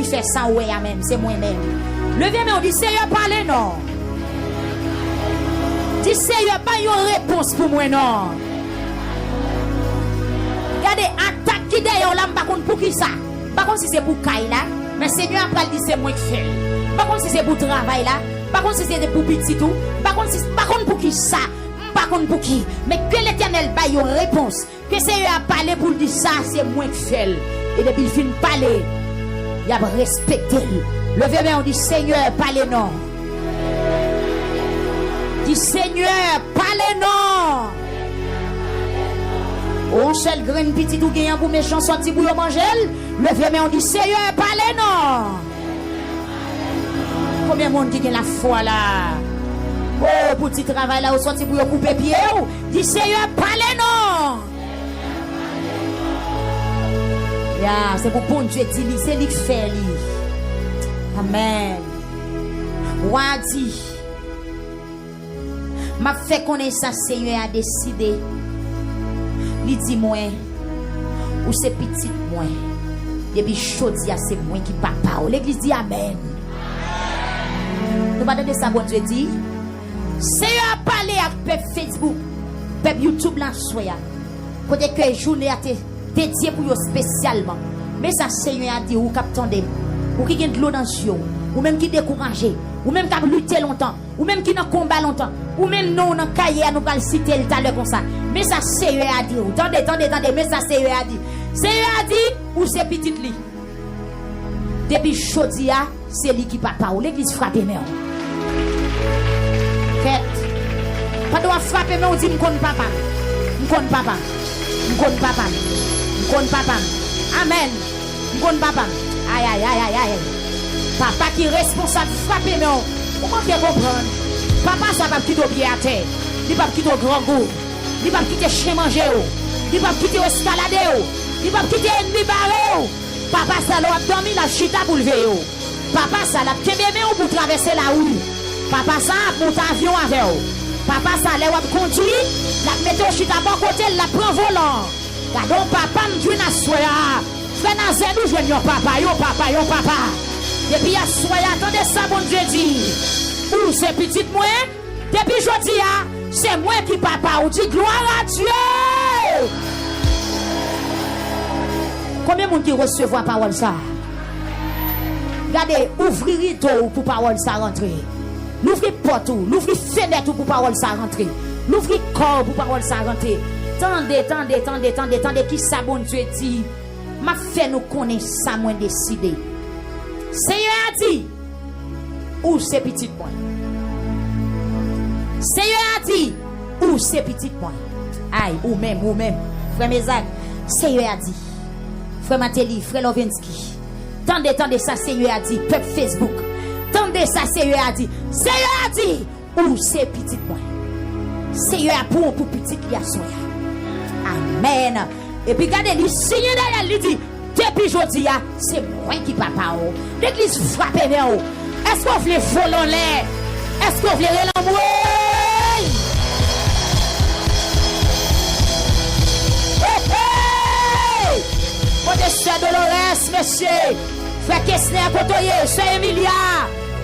fait ça, ouais, même, c'est moi-même. Levez-moi, on dit, Seigneur, parlez, non. Dis, Seigneur, pas une réponse pour moi, non. Regardez, attaque qui d'ailleurs, là, par contre, pour qui ça? Par contre, si c'est pour Kaila, mais Seigneur, après, dit, c'est moi qui fais. Par contre, si c'est pour travail, là, par contre, si c'est pour petit tout, par contre, pour qui ça? Par contre, pour qui? Mais que l'Éternel baille une réponse. Que Seigneur a parlé pour dire ça, c'est moi qui fais. Et depuis il finit de parler, il a respecté. Levez-moi, on dit Seigneur, parlez non. Dis Seigneur, parlez non. On seul grain petit ou gagnant pour méchant sorti pour manger. Levez-moi, on dit Seigneur, parlez non. Combien de monde qui a la foi là? Oh, pour petit travail là, on sorti pour couper pied. Dis Seigneur, parlez non. Yeah, c'est pour bon Dieu dire, c'est lui qui fait. Amen. Wadi. M'a fait connaître ça, Seigneur a décidé. Il dit moi, ou c'est petit moi. Depuis chaudia, c'est moi qui papa. L'église dit Amen. Nous allons ça, bon Dieu dit. Seigneur a parlé avec Facebook, avec YouTube là, soya. Côté que journée a été dédiée pour eux spécialement. Mais ça, Seigneur a dit, ou captez, ou qui gagne de l'eau dans les yeux, ou même qui découragé, ou même qui a lutté longtemps, ou même qui n'a combat longtemps, ou même nous, dans le cahier, nous allons citer le talent comme ça. Mais ça, Seigneur a dit, attendez, mais ça, Seigneur a dit. Seigneur a dit, ou c'est petit li. Depuis Chodia, c'est lui qui papa, ou l'église frappe, mais fait. Pas de frapper, mais on dit, m'con papa. Amen. M'con papa. Aïe. Papa qui est responsable, frapper, mais comment faire comprendre? Papa, ça va quitter au pied à terre. Il va quitter au grand goût. Il va quitter chez manger. Il va quitter escalader. Il va quitter ennemi barré. Papa, ça l'a dormi la chita pour lever. Papa, ça l'a kébémé pour traverser la rue. Papa, ça a monté avion avec vous. Papa, ça l'a conduit. La mettre au chita bon côté, la prend volant. Gardons papa, m'douin à soya. Fais dans zénou, je viens papa, yo papa. Depuis à soya, attendez ça, bon Dieu dit. Ou c'est petit moi, depuis jodi c'est moi qui papa, ou dit gloire à Dieu. Combien de monde qui recevoir parole ça? Regardez, ouvrez rideau pour parole ça rentrer. L'ouvrez porte, l'ouvrez fenêtre pour parole ça rentrer. L'ouvrez corps pour parole ça rentrer. Tendez, qui ça bon Dieu dit? M'a fait nous connaître ça, moi décidé. Seigneur a dit, où c'est petit point? Seigneur a dit, où c'est petit point? Aïe, ou même, frère Mézac, Seigneur a dit, frère Matéli, frère Lovensky, tendez ça, Seigneur a dit, peuple Facebook, tendez ça, Seigneur a dit, où c'est petit point? Seigneur a pour petit qui a soya. Amen. Et puis regardez, le Seigneur derrière lui dit, depuis aujourd'hui, c'est moi qui papa. L'église frappe vers vous. Est-ce qu'on veut voler? Est-ce qu'on veut l'amour? Mon Sœur Dolores, monsieur, frère Kessner, Kotoye, c'est Emilia,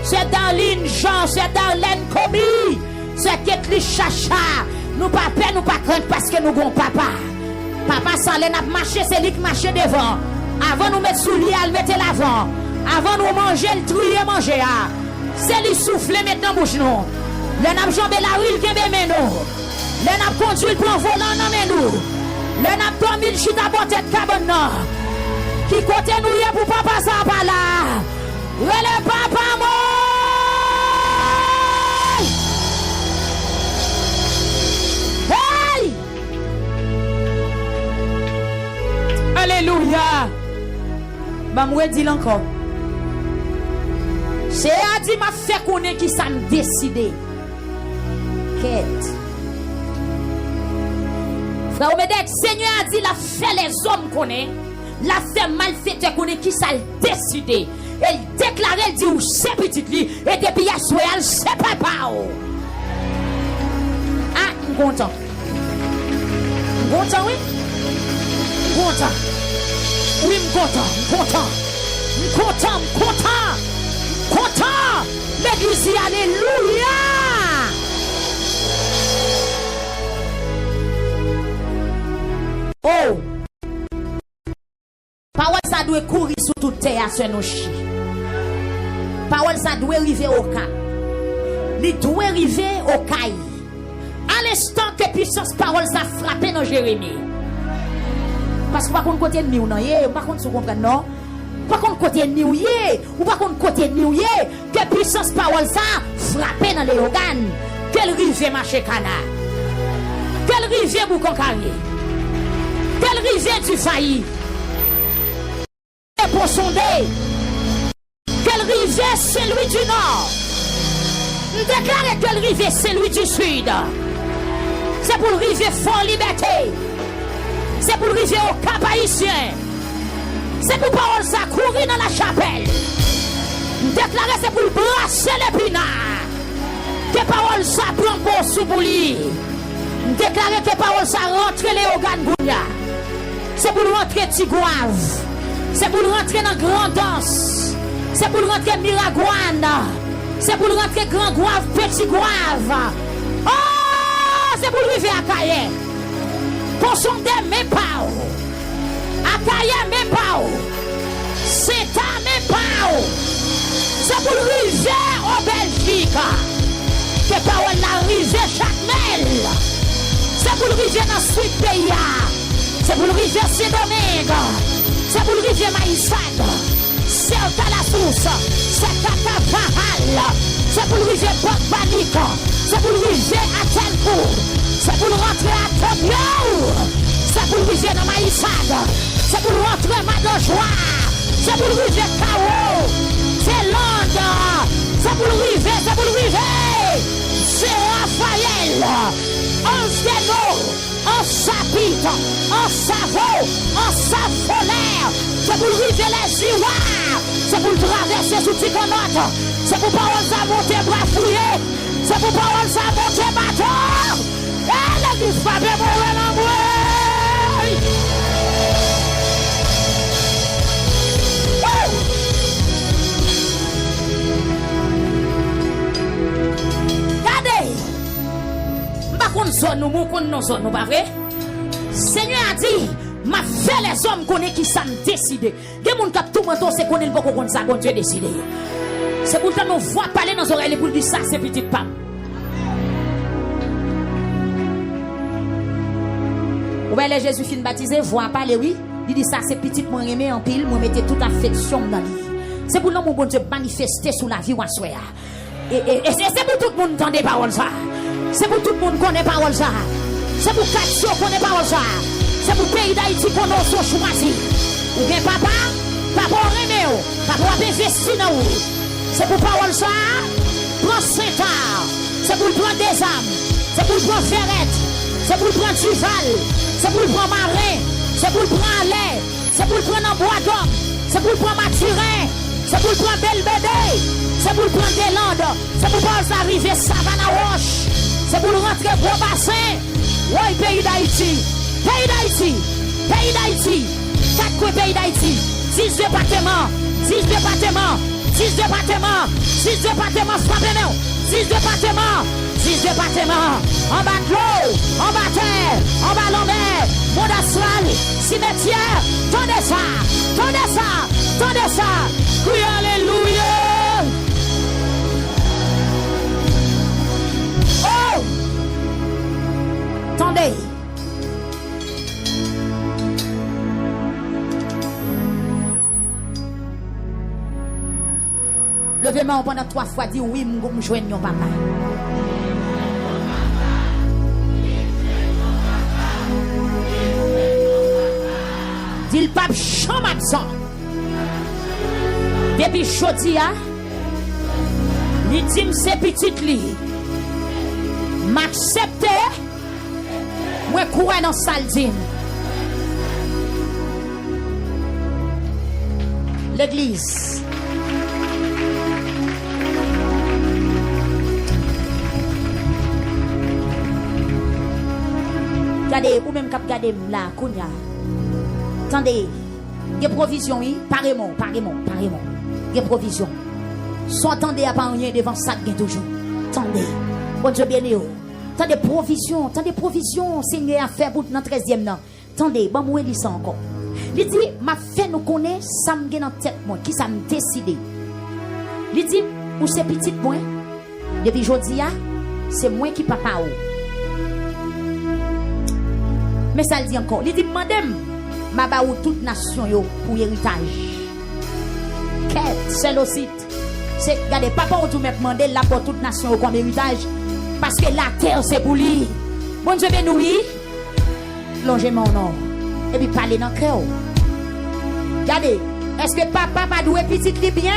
c'est Darlene Jean, c'est Darlene Komi, c'est Ketli Chacha. Nous pas peur, nous pas craindre parce que nous avons papa. Papa Salé n'a marché, c'est lui qui marche devant. Avant nous mettre sous lit, elle mettait l'avant. Avant nous manger, le trier manger. C'est lui souffler maintenant bouche nous. Le n'a jambé la rue, qui est mais nous. Le n'a conduit pour un volant, non mais nous. Le n'a dormi le chute à botte de cabane. Qui côté nous y est pour papa ça pas là. Le papa moi. Hey! Alléluia. Bah dit encore. C'est a dit m'a fait connaître qui ça me décidé. Quête. Frère Omedek, Seigneur a dit la fait les hommes connaît. La fait malfaiteur connaît qui ça le décidé. Et il déclare, il dit où c'est petit lui. Et depuis à soyal c'est papa. Ah, content. Content oui. Content. Oui, content. content, l'église, alléluia. Oh, parole ça doit courir sur toute terre sur nos chiens. Parole ça doit arriver au cas. Il doit arriver au caille. À l'instant que puissance parole ça frappe dans Jérémie. Parce que par contre côté ennemi ou non, par contre vous comprenez non? Par contre côté ennemi ou par contre côté ennemi que puissance parole ça frappe dans les organes. Quel rivière marché cana. Quel rivière boucon carré. Quel rivière du failli. Et pour sonder. Quel rivière celui du nord. Déclarez que le rivière c'est lui du sud. C'est pour le rivière fort liberté. C'est pour le rivière au Cap Haïtien. C'est pour parole ça courir dans la chapelle. Déclarez c'est pour le brasser l'épinard. Que parole ça prend pour sous pour lui. Déclarez que parole ça rentre les organes Gounia. C'est pour rentrer Tigouave. C'est pour rentrer dans Grand Danse. C'est pour rentrer Miragouane. C'est pour rentrer Grand Gouave, Petit Gouave. Oh, c'est pour arriver à Kaye. Pour sonder mes pao. À Kaye mes pao. C'est à mes pao. C'est pour arriver au Belgique. Que parole n'arrive chaque mail. C'est pour arriver dans le sud pays. C'est pour arriver à Saint-Domingue. C'est pour arriver à Maïsad. C'est à la source. C'est à Cavahal. C'est pour arriver à Port-Panique. C'est pour arriver à Telbourg. C'est pour rentrer à Tokyo. C'est pour arriver dans Maïsad. C'est pour rentrer à Madojoie. C'est pour arriver à Kao. C'est Londres. C'est pour arriver. C'est pour arriver. C'est Raphaël. En Zéno. En Sapite. En Savo. En Savolaire. C'est pour arriver les Irois. C'est pour traverser sous Ticonote. C'est pour parole ça monter bras fouillés. C'est pour parole ça monter bateau. Et l'église pas bien mourir en Regardez. Par contre, zone nous, nous zone nous, pas vrai? Seigneur a dit, m'a fait les hommes connaît qui s'en décidé. Des gens qui tout menton c'est connaît le beaucoup comme ça bon Dieu décidé. C'est pour ça nous voix parler dans nos oreilles pour dire ça c'est petite femme. Ouais les Jésus fin baptisé voix parler oui, il dit ça c'est petite moi aimer en pile, moi mettez toute affection dans lui. C'est pour nous mon bon Dieu manifester sous la vie ou soir. Et c'est pour tout le monde entendre parole ça. C'est pour tout le monde connaît parole ça. C'est pour Katio connaît parole ça. C'est pour le pays d'Haïti qu'on a choisi. Ou bien papa remet, papa investi dans vous. C'est pour parole ça. Prends Saint-Tar. C'est pour prendre des âmes. C'est pour prendre Ferrette. C'est pour prendre Duval. C'est pour prendre Marin. C'est pour prendre Allais. C'est pour prendre en bois d'homme. C'est pour prendre Mathurin. C'est pour prendre Belbédé. C'est pour prendre des Landes. C'est pour pas arriver Savannah Roche. C'est pour rentrer Gros Bassin. Oui, pays d'Haïti. Pays d'Haïti, pays d'Haïti, 4 coins pays d'Haïti, 6 départements, 6 départements, 6 départements, 6 départements, 6 départements, 6 départements, en bas de l'eau, en bas de terre, en bas de la mer, monde astral, cimetière, tendez ça, tendez ça, tendez ça, oui, alléluia. Oh, tendez. Levez-moi pendant 3 fois, dis oui, je joins mon papa. Dis le pape cham absent. Depuis Chodia, il dit c'est petit li. M'accepte, moi courir dans Saldine. L'église. Regardez, ou même cap garder là, Kounia. Attendez, il des provisions, oui. Pareillement. Des provisions. Soit attendez à pas rien devant ça, bien toujours. Attendez. Bon Dieu bien aimé. Tant des provisions, Seigneur a fait pour notre 13e an. Attendez, bon moi dit ça encore. Il dit m'a fait nous connaître ça me dans tête moi qui ça me décidé. Il dit ou c'est petit moi depuis jodi a c'est moi qui papa ou. Mais ça le dit encore. Il dit madame m'a ba ou toute nation yo pour héritage. Quête seul aussi. C'est regardez papa ou tout mettre demander là pour toute nation yo comme héritage parce que la terre c'est pour lui. Bon Dieu béni oui. Plongez mon nom et puis parler dans le cœur. Regardez, est-ce que papa va doué petit li bien?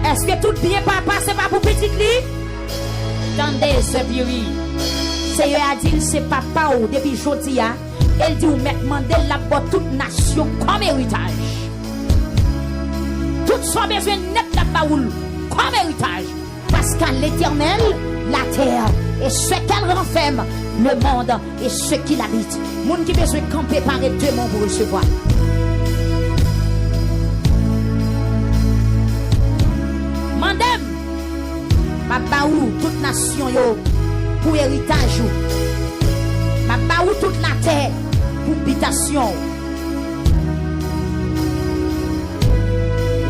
Est-ce que tout bien papa c'est pas pour petit li? Attendez, c'est bien. Seigneur a dit c'est papa ou depuis jodi a, elle dit ou mettre mandel la pour toute nation comme héritage. Tout son besoin net la baoul comme héritage parce qu'à l'Éternel la terre et ce qu'elle renferme le monde et ceux qui l'habitent. Monde qui besoin camper par deux mondes pour recevoir. Mandem, ma baou toute nation yo pour héritage. Ma baou toute la terre pour habitation.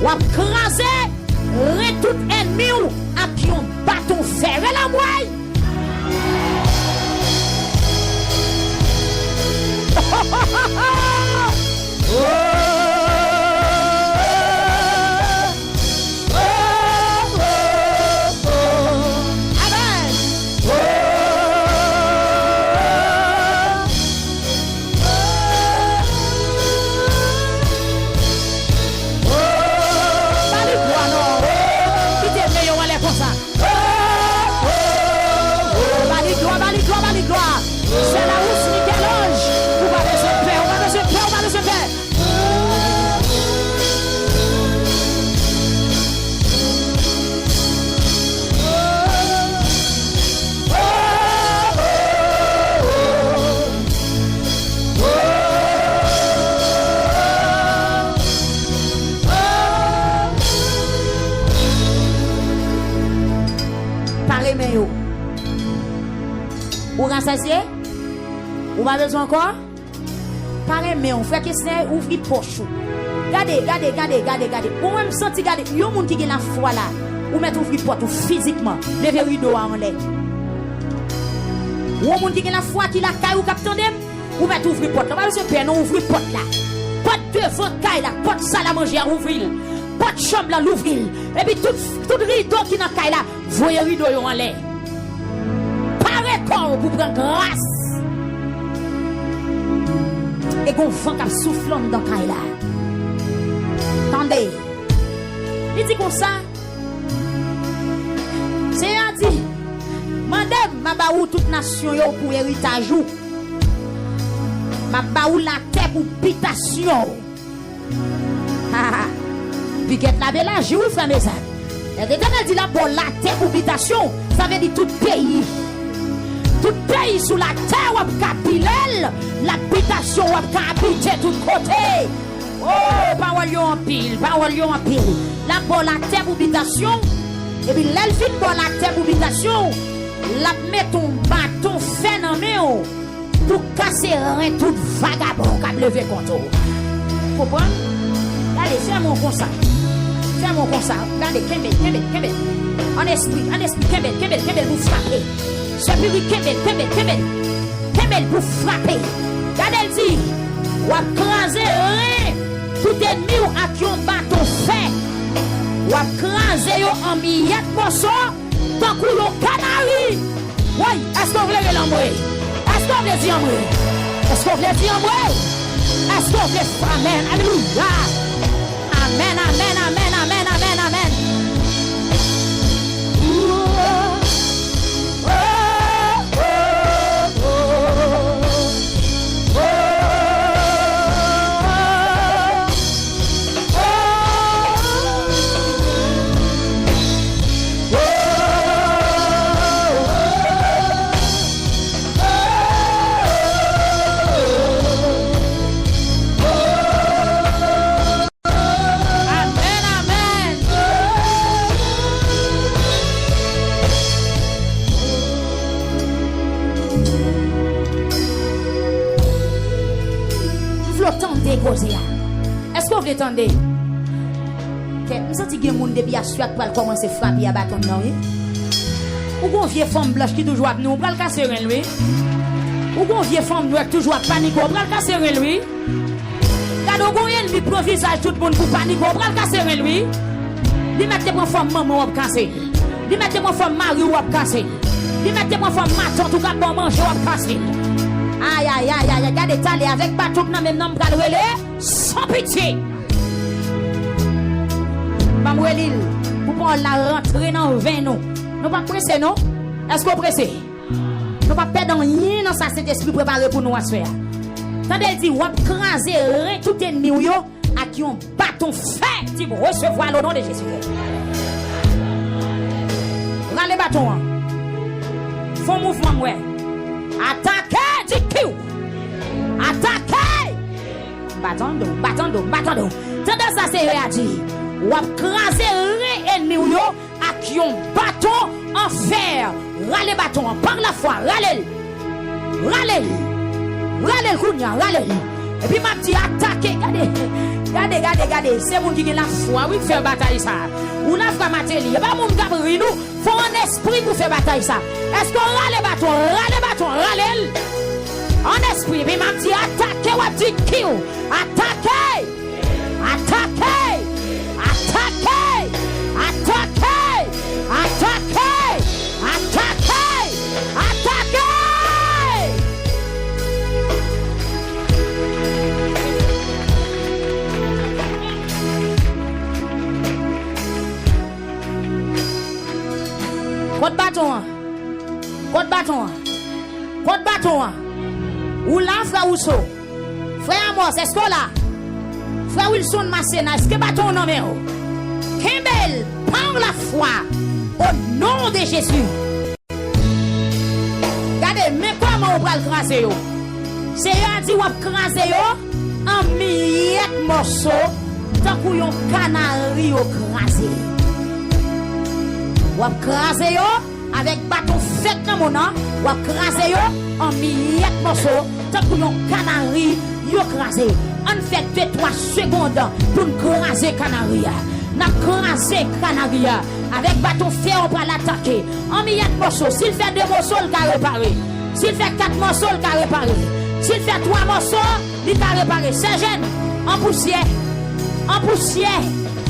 Ou craser tout ennemi ou à qui on bâton fer et la mouille. C'est la housse Michel-Ange. On va se faire, on va se faire, on va se faire. Parlez, mais yo. Ou rassasié? Ou pas besoin encore? Pareil, mais on fait que c'est ouvrir poche. Regardez. Ou même senti, regardez. Il y a un monde qui a la foi là. Ou mettre ouvrir porte physiquement. Lever rideau en l'air. Ou un monde qui a la foi qui la caille ou capitaine dem. Ou mettre ouvrir porte. On va se faire, non, ouvrir porte là. Porte devant caille là. Porte salle à manger à ouvrir. Porte chambre là, l'ouvrir. Et puis tout rideau qui dans caille là. Voyez rideau en l'air. Pareil corps pour prendre grâce. Et qu'on vent qui souffle dans caille là. Attendez. Il dit comme ça. C'est un dit. Madame, ma baou toute nation yo pour héritage ou. Ma baou la terre pour habitation. Puis qu'elle la belle jour frère mes amis. Et l'éternel dit là pour la terre pour habitation, ça veut dire tout pays. Tout pays sous la terre ou capilel, l'habitation ou habiter tout côté. Oh, parole en pile. Là pour la terre pour habitation, et puis l'elfine pour la terre pour habitation, la met ton bâton phénomène pour casser rien tout vagabond qui lever contre. Vous comprenez? Allez, fais-moi comme ça. Regardez, Kembel. En esprit, Kembel vous frapper. C'est plus Kembel pour frapper. Regardez, elle dit, ou à craser rien, tout ennemi ou à qui on bâton fait, ou à craser en billets de morceaux, tant que l'on canari. Oui, est-ce qu'on voulait l'embrouiller? Est-ce qu'on voulait dire embrouiller? Est-ce qu'on voulait dire embrouiller? Est-ce qu'on voulait? Amen, alléluia. Amen. causer. Est-ce que vous voulez entendre? Nous sentons que les gens depuis à suite pour commencer à frapper à bâton non oui. Ou une vieille femme blanche qui toujours avec nous, on va le casser lui. Ou une vieille femme noire qui toujours à paniquer, on va le casser lui. Quand on a un visage tout le monde pour paniquer, on va le casser lui. Lui mettre pour femme maman ou casser. Lui mettre pour femme mari ou casser. Lui mettre pour femme maton tout cas bon manger ou casser. Aïe aïe aïe aïe, regardez t'aller avec bâton dans même nom pour le sans pitié. Bamouelil, pour pas la rentrer dans le vin nous. Nous pas pressés non? Est-ce qu'on pressé? Nous pas perdre rien dans ça cet esprit préparé pour nous à faire. Tandis dit on craser tout ennemi yo à qui on bâton fait pour recevoir le nom de Jésus. Rale bâton. Font mouvement ouais. Attaquez du piou. Attaquez. Bâton. Tandis ça c'est réagi. Ou a crasé ennemi yo à qui on bâton en fer. Rale bâton par la foi. Rale kounya. Et puis m'a dit attaquer. Regardez. C'est mon qui a la foi. Oui, faire bataille ça. Ou la foi matéli. Et pas mon gabri nous. Faut un esprit pour faire bataille ça. Est-ce qu'on rale bâton. En esprit. Et puis m'a dit attaquer ou a dit kill. Attaquer. Côte bâton. Ou là, frère Ousso. Frère Amos, est-ce que là? Frère Wilson Massena, est-ce que bâton non mais Kimbel, par la foi, au nom de Jésus. Regardez, mais comment on va le craser? C'est un dit on va craser en miettes morceaux, tant qu'on canari au crasé. On va craser avec bâton fait dans mon nom, on va craser en miettes morceaux, tant qu'on canari au crasé. On fait 2-3 secondes pour nous craser Canaria. Nous craser Canaria. Avec bâton fait, on va l'attaquer. En milliers de morceaux. S'il fait 2 morceaux, il va réparer. S'il fait 4 morceaux, il va réparer. S'il fait 3 morceaux, il va réparer. C'est jeune. En poussière.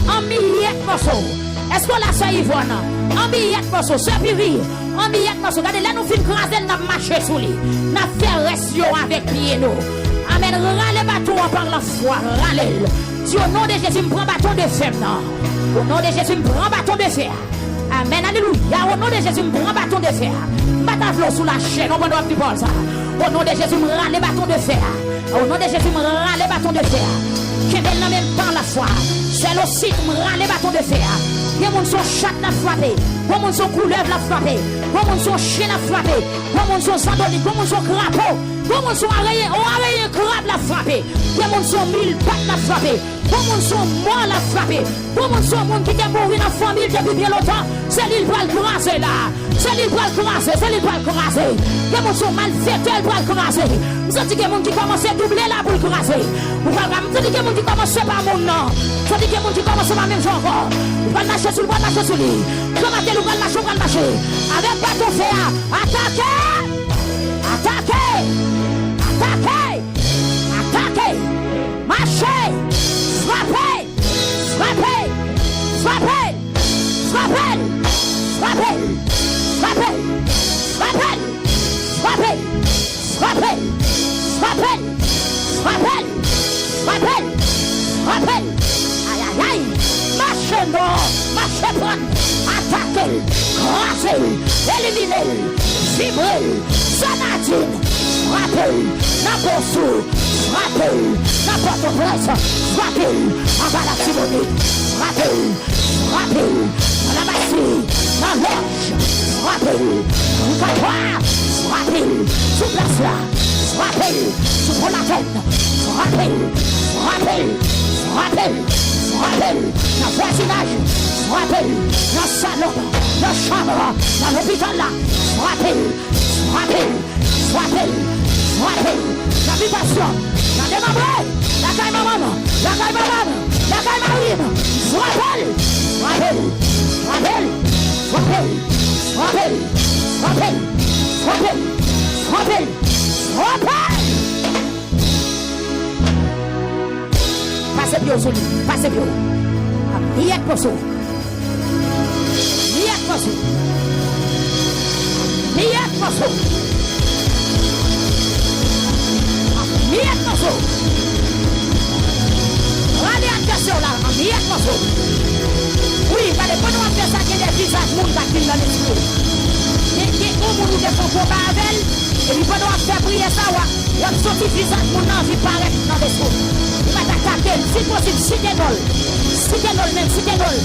En milliers de morceaux. Est-ce qu'on l'a fait Yvonne? En milliers de morceaux. C'est pire. En milliers de morceaux. Regardez, là, nous faisons craser, nous marcher sous lui. Nous faisons rester avec pied nous. Amen, râle bâton par la foi, râle. Si au nom de Jésus, me prend bâton de fer, non. Au nom de Jésus, me prend bâton de fer. Amen, alléluia. Au nom de Jésus, me prend bâton de fer. Batavlo sous la chaîne, on va nous dire ça. Au nom de Jésus, me râle bâton de fer. Au nom de Jésus, me râle bâton de fer. Qui n'a même pas la foi. C'est le site, me râle bâton de fer. Il y a mon son chat la frappé. Il mon son couleuvre la frappé. Il mon son chien la frappé. Il mon son sandonique. Il mon son crapaud. Comment sont arrayés, crabe la frappé. Comment sont 1000 pattes la frappé. Comment sont morts la frappé. Comment sont monde qui est mort dans la famille depuis bien longtemps. C'est l'île pour le crasser là. C'est l'île pour le crasser. Comment sont malfaiteurs pour le crasser. Vous sentez que monde qui commence à doubler là pour le crasser. Vous sentez que monde qui commence par mon nom. Vous sentez que monde qui commence par même chose encore. Vous allez marcher sur lui. Comment est-ce que vous allez marcher. Avec bâton fer. Attaquez. Marchez, frappez, aïe, marchez, prendre, attaquez, crasez, éliminez, vibrez, sanatine, frappez, frappez, n'importe place, frappez, en bas la Simonique, frappez, dans la bassie, dans l'orge, frappez, au patois, frappez, sous place là, frappez, sous la tête, frappez, dans le voisinage, frappez, dans le salon, dans la chambre, dans l'hôpital là, frappez. La vibration, la démembrée, la caille maman, la caille maman, la caille marine, rappel, rappel, rappel, rappel, rappel, rappel, rappel, rappel, rappel. Passez bien sur lui, passez bien. Miette pour ça. Miette pour ça. Miette pour ça. Miette pour ça. Regardez attention là, miette pour ça. Oui, il fallait pas nous faire ça qu'il y a des visages monde qui dans l'esprit. Il y a un monde qui fait un combat avec elle, et il faut nous faire prier ça. Il y a un sorti visage monde qui paraît dans l'esprit. Il va t'attaquer, si possible, si t'es nul. Si t'es nul même, si t'es nul.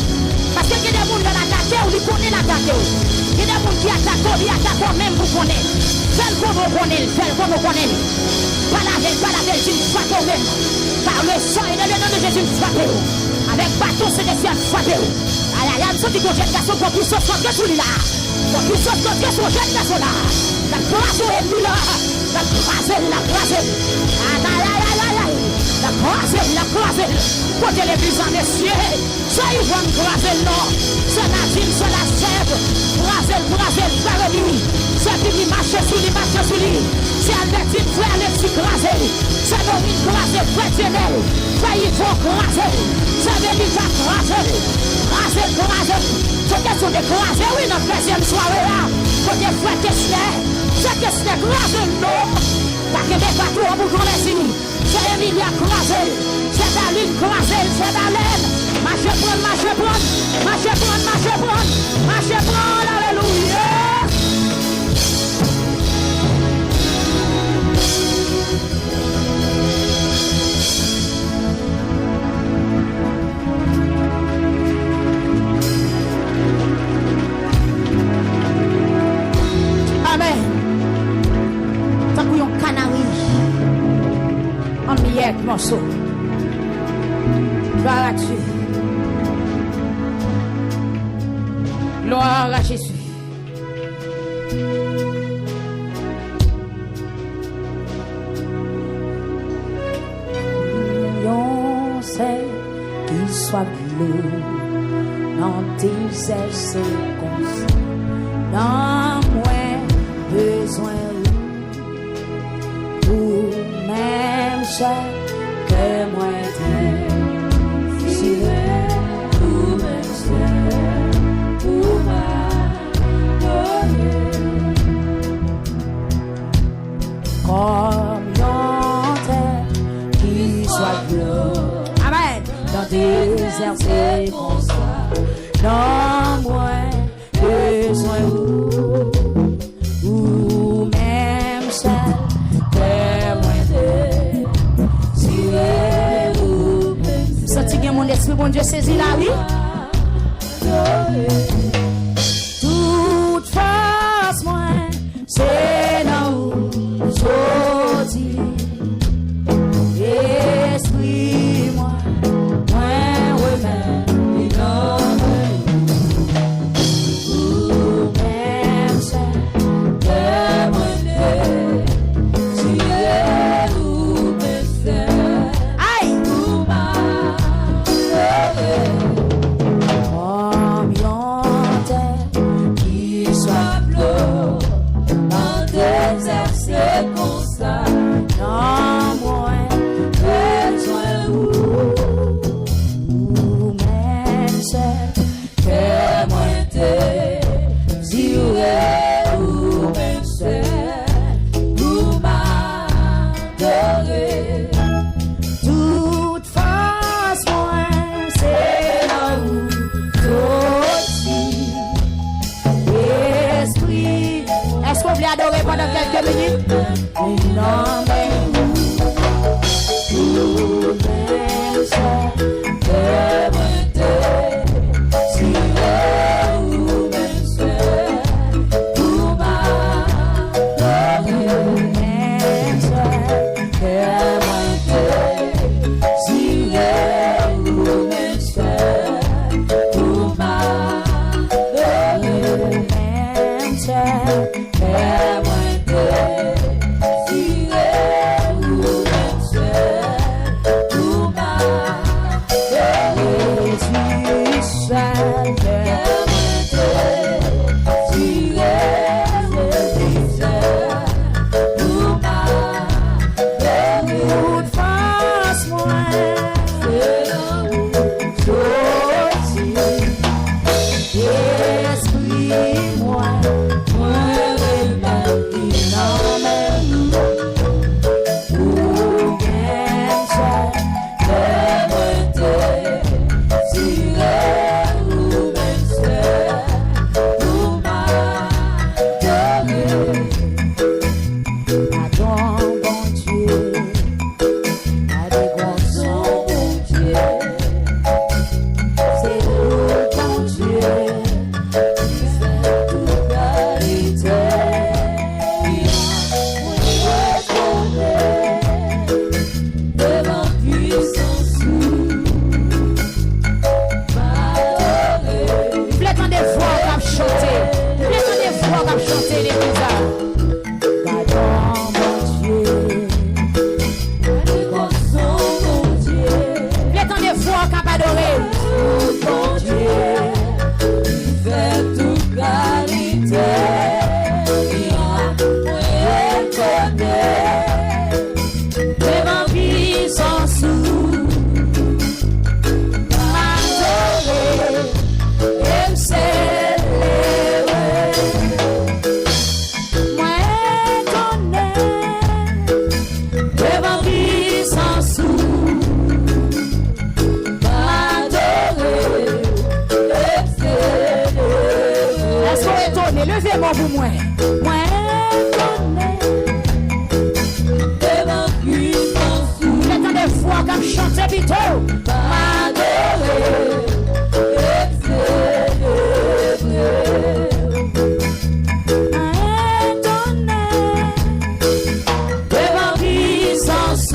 Parce que il y a des gens qui l'attaquent ou ils connaissent l'attaquer. Il y a des gens qui attaquent, ils attaquent même vous connaissez. Fais-le comme vous connaissez, fais-le comme vous connaissez. Pas la veille, tu me frappes même. Par le sang et le nom de Jésus, frappez. Avec bâton, c'est des ciels, frappez. Aïe, aïe, aïe, il faut que jeune garçon pour qu'il sorte contre celui là. Pour qu'il sorte contre son jeune garçon là. La grâce est venue là. La grâce. Aïe, aïe, aïe, aïe, aïe. La grâce. Côté les visants des cieux. Ça y va me graser non. C'est la ville, c'est la sève. Graser, faire lui. C'est lui marcher sous lui. C'est un petit frère, le petit graser. C'est nos mille graser, frétionnel. Ça y va graser. C'est lui qui va graser. C'est question de graser, oui, notre deuxième soirée là. Côté frère Kessler. C'est Kessler, graser non. Parce que des bateaux en boucle ici. C'est Emilia croisé, c'est la lune croisée, c'est la laine. Marche prendre, alléluia. Amen. Tant qu'on y a un canari. En miette morceau. Gloire à Dieu. Gloire à Jésus. On sait qu'il soit bleu dans tes ailes, c'est comme ça. Dans moins besoin ou même seul que moi t'aime. Si ou même seul ou m'adonner. Comme yon terre qui soit bleu. Amen. Dans tes airs c'est comme ça. Dans moins besoin ou même seul. Mon esprit, bon Dieu, saisit la vie. Toute force, moi, c'est dans où sorti. Esprit, moi, remets, il ou même ça, que moi, si ou même ça. Comme yon terre qui soit bleu, dans des airs c'est comme ça. Non moins besoin ou même seul que moi te dirai ou même seul ou m'adorer. Toute force moi c'est là où sorti. Esprit. Est-ce qu'on peut adorer pendant quelques minutes? Non, mais tout même ça, que moi te dirai ou même seul ou m'adorer. Même seul, que moi te dirai ou même seul ou m'adorer. Même seul, que moi te dirai. levez-moi pour moi. Moi, devant puissance, le temps des fois comme chanter plutôt. m'adorer, devant puissance,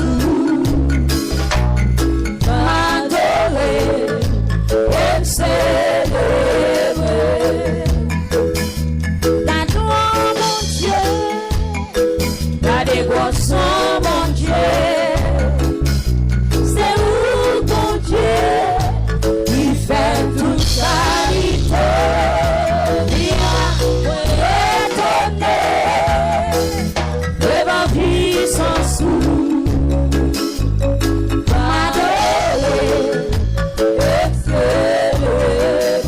m'adorer, célébrer. La gloire, mon Dieu, La dévotion, mon Dieu, c'est où ton Dieu qui fait toute charité. Viens étonner devant puissance, m'adorer et célébrer.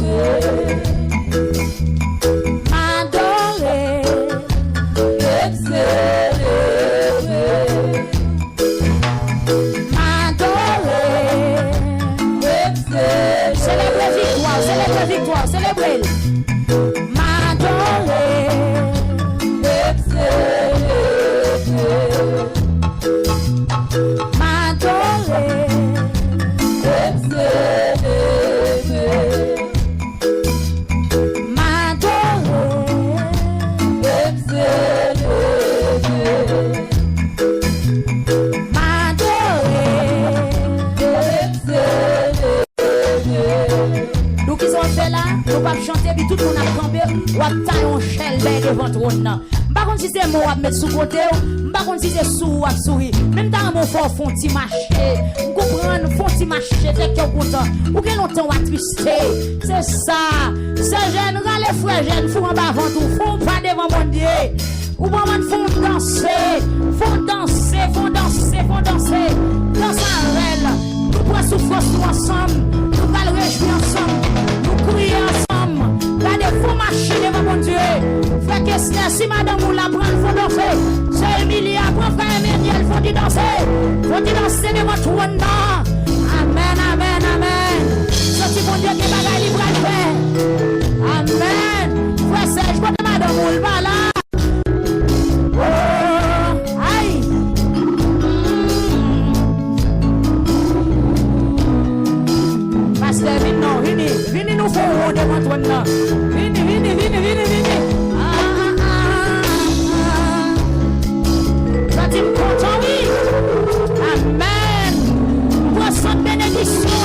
adorer. Et célébrer. Célébrer victoire, célébrer victoire, célébrer. M'adorer. M'adorer. Nous qui sommes fait là, nous pas chanter, puis tout le monde a campé, ou a taillé un chèle devant le trône. Par contre, si c'est moi à mettre sous côté, par contre, si c'est sous à sourire, même dans mon fort font petit marché, vous comprenez, font petit marché, c'est que content, ou que longtemps à trister, c'est ça, c'est jeune, les frères jeunes, font en bas avant tout, font pas devant mon Dieu, ou bon, font danser, font danser, font danser, font danser, dans sa règle, nous prenons souffrance nous ensemble, nous allons réjouir ensemble, nous crier ensemble, regardez, faut marcher devant mon Dieu, frère Kessler, si madame ou la prend, faut danser, c'est Emilie, après frère Emmanuel, faut danser devant tout le monde, amen, amen, amen, sorti mon Dieu qui bagaille libre à faire, amen, frère Serge, quand madame ou le là. Vini nous faut devant toi là. Vini. Ça dit content oui. Amen. Poisson bénédiction.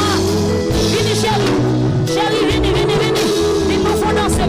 Vini chérie, vini. Vini nous faut danser,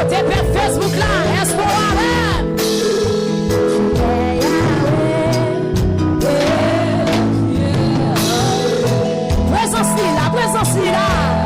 côté père Facebook là, est-ce qu'on a même? Présence là, présence là.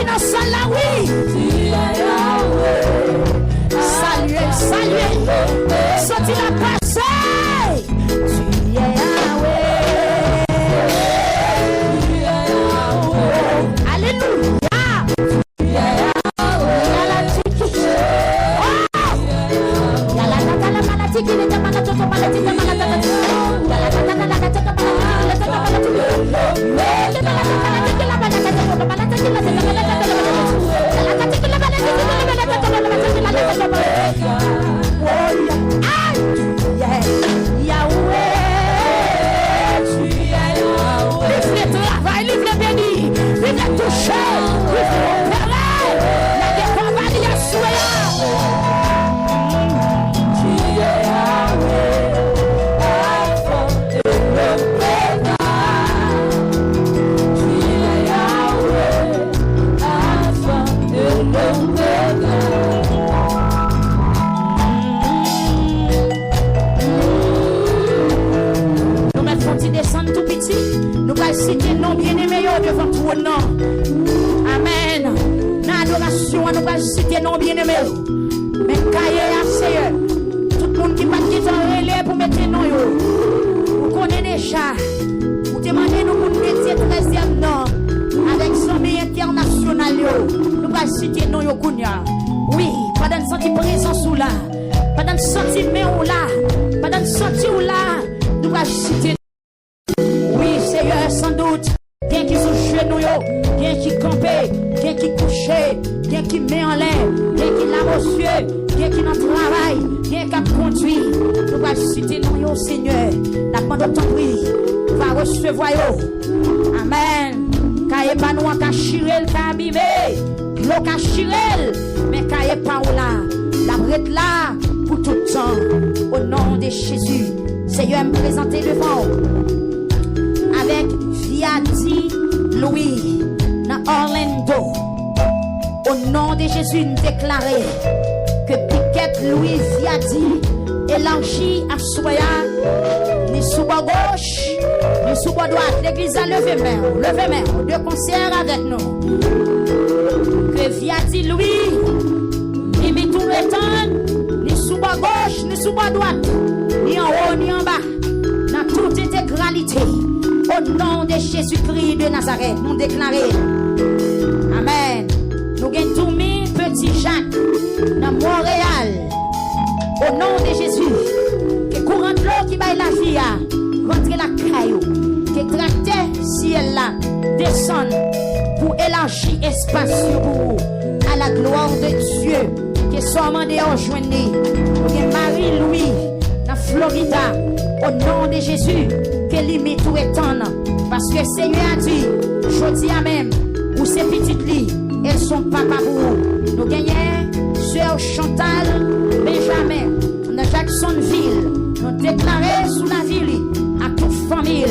qui dans salle là, oui. Saluez, saluez. Sorti la passée. Tu es Yahweh. Alléluia. Citer non bien-aimé devant tout non. Amen. Dans l'adoration, nous allons citer non bien-aimé. Mais Seigneur, tout le monde qui va quitter un relais pour mettre non. Vous connaissez déjà. Vous demandez nous pour mettre 13e nom avec sommet international. Nous allons citer non. Oui, pas de sentir présence ou là. Pas de sentir mais ou là. Pas de sentir ou là. Nous allons citer. Seigneur, sans doute, quelqu'un qui sont genoux, quelqu'un qui campait, quelqu'un qui couchait, quelqu'un qui met en l'air, quelqu'un qui lave aux yeux, quelqu'un qui dans le travail, quelqu'un qui conduit. Nous allons citer nous, Seigneur. La demande de ton prix va recevoir. Amen. Car pas nous en chirel, car abîmé, l'eau qu'a chirel, mais car pas ou là, la brette là pour tout le temps. Au nom de Jésus, Seigneur, me présenter devant avec Viadi Louis dans Orlando. Au nom de Jésus, nous déclarons que Piquette Louis Viadi élargi à Soya, ni sous bas gauche, ni sous bas droite. L'église a levé main, deux concerts avec nous. Que Viadi Louis, ni mit tout le temps, ni sous bas gauche, ni sous bas droite, ni en haut, ni en bas, dans toute intégralité. Au nom de Jésus-Christ de Nazareth, nous déclarons. Amen. Nous gagnons tout petit Jacques dans Montréal. Au nom de Jésus. Que courant de l'eau qui baille la vie, rentre la caillou. Que tracteur ciel là descend pour élargir espace sur vous. À la gloire de Dieu. Que sommes des rejoignés. Que Marie-Louis dans Florida. Au nom de Jésus. Que limite tout étendre. Parce que Seigneur a dit, je dis à même, pour ces petites lits, elles sont papa pour vous. Nous gagnons, sœur Chantal, Benjamin, dans Jacksonville, nous déclarons sous la ville, à toute famille,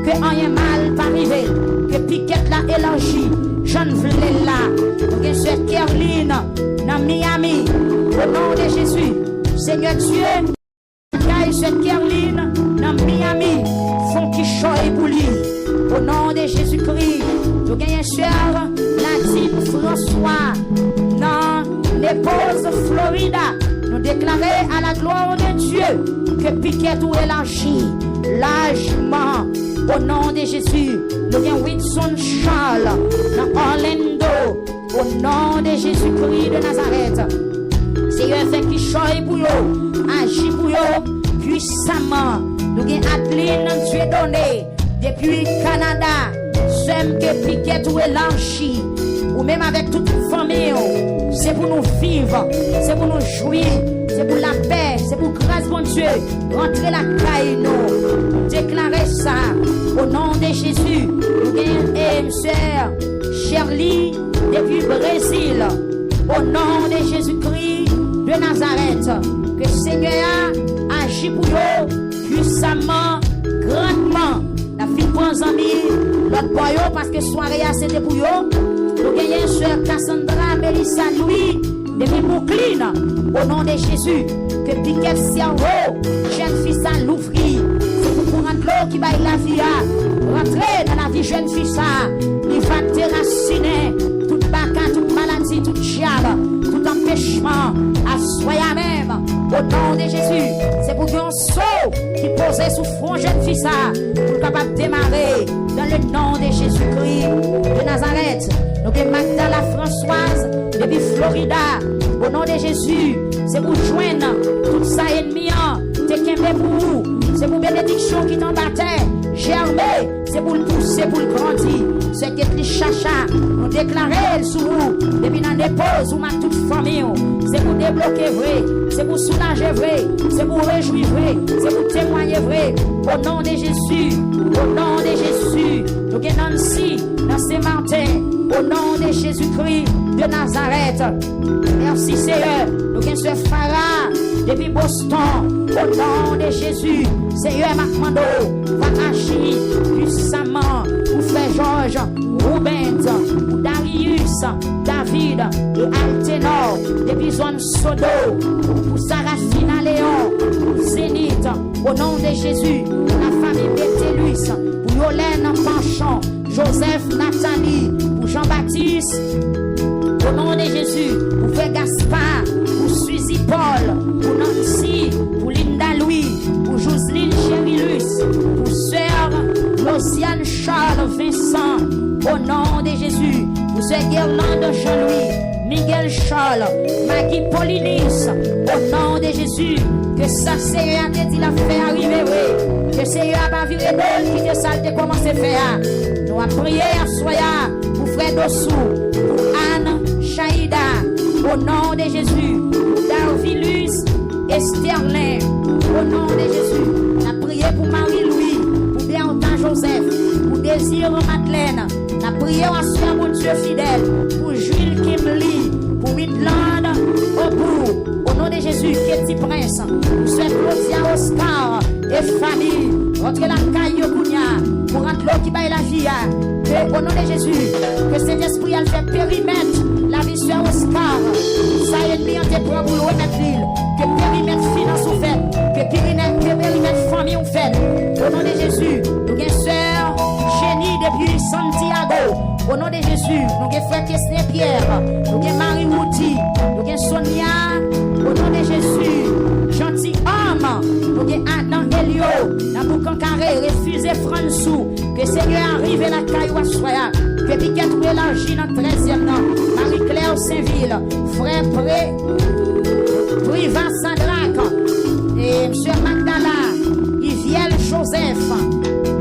que rien mal pas arrivé, que Piquette l'a élargi, Jeanne Vlé là, nous gagnons sœur Caroline, dans Miami, au nom de Jésus, Seigneur Dieu, sœur Caroline, dans Miami, font qui choye pour lui. Au nom de Jésus-Christ, nous gagnons sœur Nadine François dans l'épouse Florida. Nous déclarons à la gloire de Dieu que Piquette ou élargi largement. Au nom de Jésus, nous gagnons Wilson Charles dans Orlando. Au nom de Jésus-Christ de Nazareth. Seigneur fait qui choye pour vous, agit pour vous puissamment. Nous gagnons Adeline Dieu donné. Depuis Canada, j'aime que Piquette ou élargi, ou même avec toute famille, c'est pour nous vivre, c'est pour nous jouir, c'est pour la paix, c'est pour grâce bon Dieu, rentrer la caille nous, déclarer ça, au nom de Jésus, nous gagnons sœur Shirley, depuis Brésil, au nom de Jésus-Christ de Nazareth, que Seigneur agit pour nous, puissamment, grandement. La fille prend amis, l'autre boyo, parce que soirée c'était pour eux. Nous gagnons sœur Cassandra Mélissa Louis, depuis Brooklyn, au nom de Jésus, que Piquette cerveau, jeune fille ça l'ouvrir. C'est pour rendre l'eau qui baille la vie, rentrer dans la vie jeune fille ça, il va déraciner toute bac détruit tout diable, tout empêchement, assoya même, au nom de Jésus. C'est pour un saut qui posait sous front jeune fille ça, pour capable démarrer dans le nom de Jésus-Christ de Nazareth. Donc Magdala Françoise, depuis Florida, au nom de Jésus, c'est pour joindre tout ça ennemi, t'es qu'aimé pour vous, c'est pour bénédiction qui t'en battait, germer, c'est pour le pousser, pour le grandir. C'est que les chacha, nous déclarer sous vous, depuis dans dépose ou ma toute famille, c'est pour débloquer vrai, c'est pour soulager vrai, c'est pour réjouir vrai, c'est pour témoigner vrai, au nom de Jésus, au nom de Jésus, nous gagnons Nancy, dans ces Martin, au nom de Jésus-Christ de Nazareth. Merci Seigneur, nous gagnons Farah, depuis Boston, au nom de Jésus, Seigneur Macmando, va agir puissamment pour frère Georges, Rubens, Darius, David et Altenor, depuis zone Sodo, pour Sarafina Léon, pour Zénith, au nom de Jésus, pour la famille Bétélus, pour Yolène Panchon, Joseph Nathalie, pour Jean-Baptiste, au nom de Jésus, pour frère Gaspard, pour Suzy Paul, pour Nancy, pour Linda Louis, pour Jocelyne Chérilus, pour sœur Losiane Charles Vincent, au nom de Jésus, pour sœur Guirlande Jean-Louis, Miguel Charles, Maggie Paulinis, au nom de Jésus, que ça Seigneur a dit la fait arriver, oui, que Seigneur a pas viré d'elle qui te salte de commencer à faire. Nous avons prié à Soya, pour frère Dossou, pour Anne Chaïda, au nom de Jésus, pour Darvilus et Sterling, au nom de Jésus. Nous avons prié pour Marie-Louis, pour Béantin Joseph, pour Désir Madeleine. Nous avons prié à Soya, mon Dieu fidèle, pour Jules Kimberly, pour Midland, au bout. Au nom de Jésus, Ketty Prince, pour Sœur Claudia Oscar et famille, rentrez la caille Kounia, pour rentrer l'eau qui baille la vie. Et au nom de Jésus, que cet esprit a fait périmètre la vie sur Oscar. Ça ennemi en tes propres pour le remettre l'île. Que périmètre finance ou fait, que périmètre famille ou fait. Au nom de Jésus, nous avons sœur Jenny depuis Santiago. Au nom de Jésus, nous avons frère Kesné Pierre, nous avons Marie Woody, nous avons Sonia. Au nom de Jésus, gentil homme, nous avons Adam Helio, la boucan carré, refusé François, que Seigneur arrive la caillou à soya, que Piquet ou élargi dans 13e an, Marie-Claire Saint-Ville, frère Priva Sadrac, et M. Magdala, Yviel Joseph,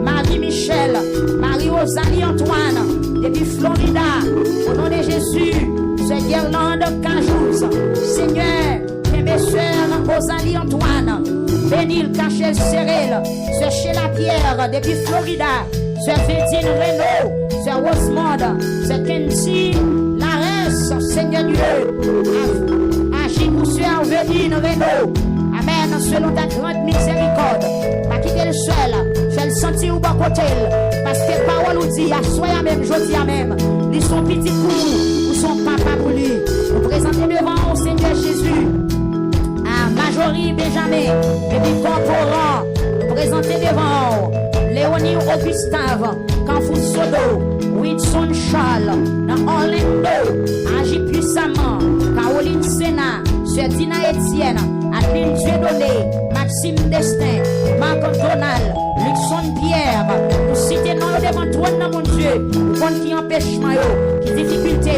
Marie-Michel, Marie-Rosalie Antoine, depuis Florida, au nom de Jésus, c'est Guirlande Cajouz, Seigneur, mes soeurs, Rosalie Antoine, Bénil Cachel Cyril, c'est Sheila Pierre, depuis Florida, c'est Fédine Renault, c'est Rosemond, c'est Kenzie, Larès, Seigneur Dieu, agis pour soeur Védine Renault, Amen, selon ta grande miséricorde, pas quitter le seul, fais le sentir au bon côté, parce que parole nous dit, à soi même, je dis à même, ils sont petits pour nous, ou son papa pour lui, nous présenter devant au Seigneur Jésus, à Majorie Benjamin, et puis Corporan, nous présenter devant Léonie Augustave, Canfou Sodo, Wilson Charles, dans Orlando, agit puissamment, Caroline Sena, Sœur Dina Etienne, Adeline Dieudonné, Maxime Destin, Marc Donald, Luxon Pierre, nous citer non devant toi, mon Dieu, pour qui empêchement, qui difficulté,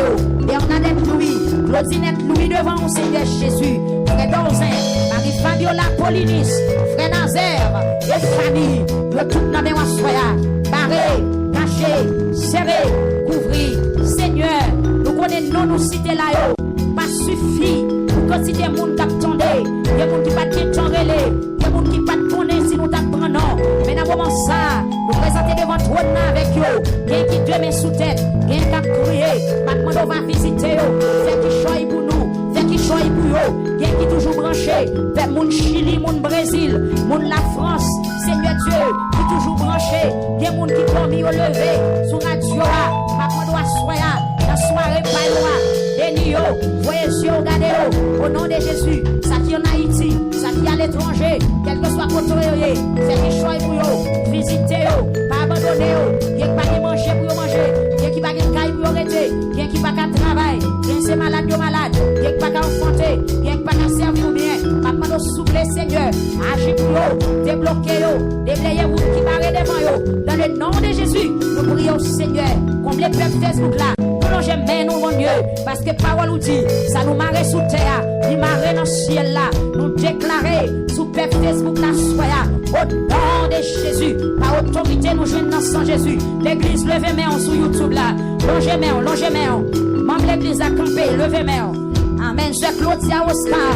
Bernadette Louis, Claudinette Louis devant au Seigneur Jésus, Frère Dorzin, Marie-Fabiola Polinis, Frère Nazaire, et famille, de toute la même soya, barré, caché, serré, couvri, Seigneur, nous connaissons nous citer là, pas suffit, pour quantité de monde qui attendait, des gens qui pas de temps relais, des gens qui pas de connaître si nous t'apprenons, non, mais dans moment ça, nous présenter devant toi avec eux, quelqu'un qui te met sous tête, quelqu'un qui a crié, maintenant on va visiter eux, fait qui choisit pour nous, fait qui choisit pour eux, quelqu'un qui toujours branché, fait mon Chili, mon Brésil, mon la France, Seigneur Dieu, qui toujours branché, des gens qui ont mis au lever, sur radio là, maintenant on doit soya, la soirée païoa, béni voyez Dieu, regardez au nom de Jésus, ça qui en Haïti, ça qui à l'étranger, quel que soit côté, fait qui choisit pour eux, visitez eux, pas abandonner eux, qui pas manger pour manger, qui pas de caille pour arrêter, qui pas de travail, qui c'est malade débloquez yo, déblayez vous qui barrez devant yo. Dans le nom de Jésus, nous prions Seigneur, comme les peuples Facebook là, nous jamais nous mon Dieu, parce que parole nous dit, ça nous marre sous terre, nous marre dans le ciel là, nous déclarer sous peuple Facebook là, soya, au nom de Jésus, par autorité nous jouons dans sang Jésus. L'église levez main sur YouTube là, longez main, membre l'église a campé, levez main. Amen. Sœur Claudia Oscar,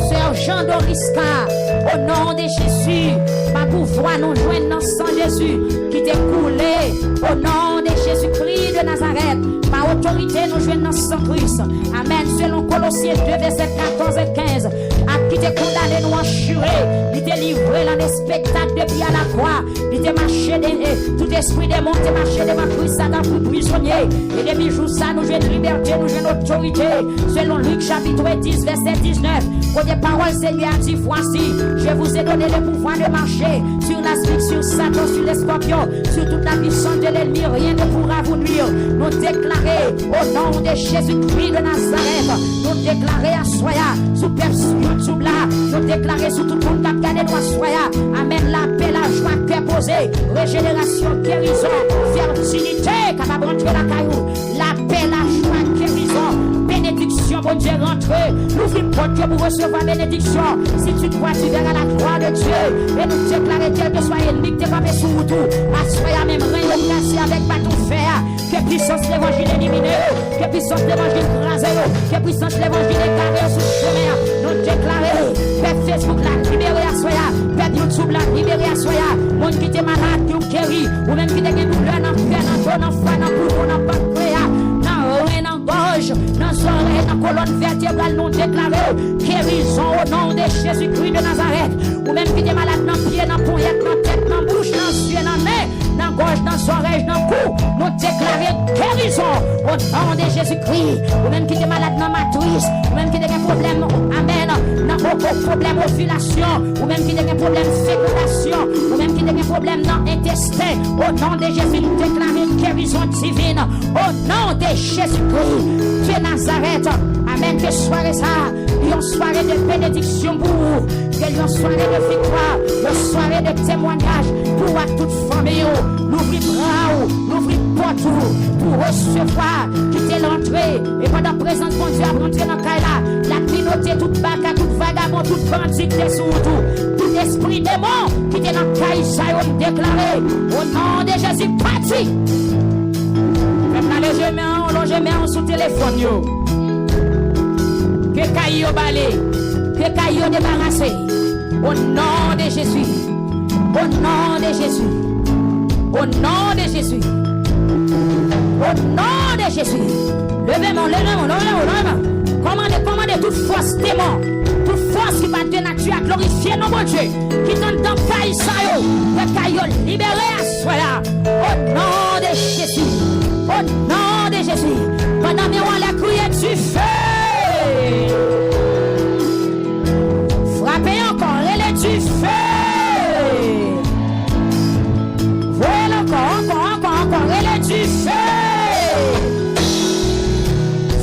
Sœur Jean Dorisca, au nom de Jésus, par pouvoir nous joindre dans sang Jésus qui t'est coulé, au nom de Jésus-Christ de Nazareth, par autorité nous joindre dans sang Christ. Amen. Selon Colossiens 2, versets 14 et 15, à qui t'est condamné nous enchurer, il t'est livré dans des spectacles depuis à la croix, il t'est marché tout esprit démon, t'est marché devant Christ, Satan pour prisonnier, et depuis jour ça nous joignons liberté, nous joignons autorité. Selon Luc chapitre 10, verset 19, quand des paroles Seigneur a dit, voici, je vous ai donné le pouvoir de marcher sur l'aspic, sur Satan, sur les scorpions, sur toute la puissance de l'ennemi, rien ne pourra vous nuire. Nous déclarer au nom de Jésus-Christ de Nazareth, nous déclarer à Soya, sous YouTube là, nous déclarer sur tout le monde qui a gagné nous à Soya, amen, la paix, la joie, cœur posé, régénération, guérison, fertilité, capable de rentrer la caillou, la paix, la joie, guérison, bénédiction, bon Dieu, rentrez, l'ouvrir pour Dieu pour recevoir bénédiction. Si tu crois, tu verras la gloire de Dieu. Et nous déclarer quel que soit ennemi que tu pas sur tout. Assoyez même rien de cassé avec bâton fer. Que puissance l'évangile éliminé, que puissance l'évangile crasé, que puissance l'évangile écarté sous chemin. Nous déclarer, peuple Facebook là, libéré à soya, peuple YouTube là, libéré à soya. Monde qui est malade, qui est guéri, ou même qui est douleur, dans le cœur, dans le dos, dans le foie, dans le poumon, dans le pancréas. Dans gorge, dans l'oreille, dans la colonne vertébrale, nous déclarons guérison au nom de Jésus-Christ de Nazareth. Ou même qui est malade dans le pied, dans le poignet, dans la tête, dans la bouche, dans les yeux, dans la main, dans la gorge, dans l'oreille, dans le cou, nous déclarons guérison au nom de Jésus-Christ. Ou même qui est malade dans la matrice, ou même qui a un problème, amen, dans aucun problème ovulation, ou même qui a un problème fécondation, ou même qui a un problème dans l'intestin, au nom de Jésus, nous déclarons guérison divine au nom de Jésus-Christ de Nazareth. Amen. Que soirée ça, une soirée de bénédiction pour vous, que une soirée de victoire, une soirée de témoignage pour toute famille. L'ouvrir bras, l'ouvrir porte pour recevoir, quitter l'entrée. Et pendant présence, bon Dieu, rentrer dans le cas la communauté, toute bagarre, toute vagabond, toute bandit qui est sur tout esprit démon qui est dans le cas, ça y est déclaré au nom de Jésus, parti. Longez main sous téléphone yo. Que caillou balé, que caillou débarrassé. Au nom de Jésus. Au nom de Jésus. Au nom de Jésus. Au nom de Jésus. Levez-moi. Commandez toute force démon. Toute force qui va de nature à glorifier nos bon Dieu. Qui donne dans caillou ça yo. Que caillou libéré à soi là. Au nom de Jésus. Au nom de Jésus, pendant que on la crié du feu, frappez encore, elle est du feu. Voilà encore, elle est du feu.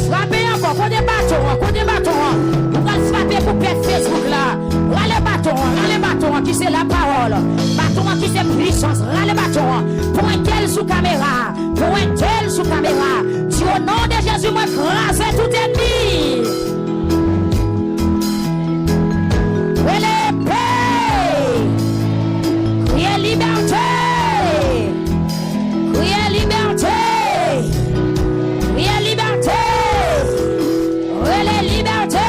Frappez encore, qu'on des bâtons, vous allez frapper pour perdre Facebook là. Râle bâton, qui c'est la parole, bâton qui c'est puissance, râle bâton, pointez sous caméra. Pointez sous caméra. Si au nom de Jésus, moi, crasez tout ennemi. Criez paix. Criez liberté. Criez liberté. Criez liberté. Criez liberté.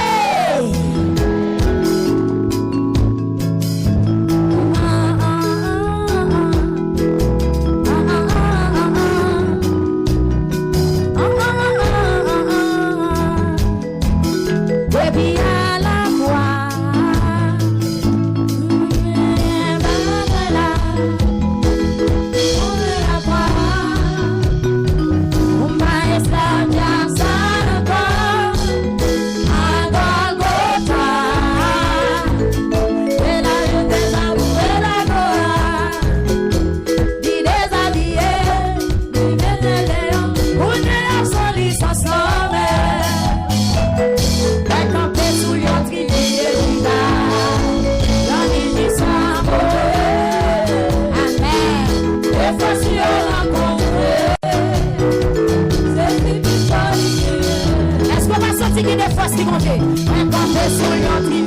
besoin d'entrer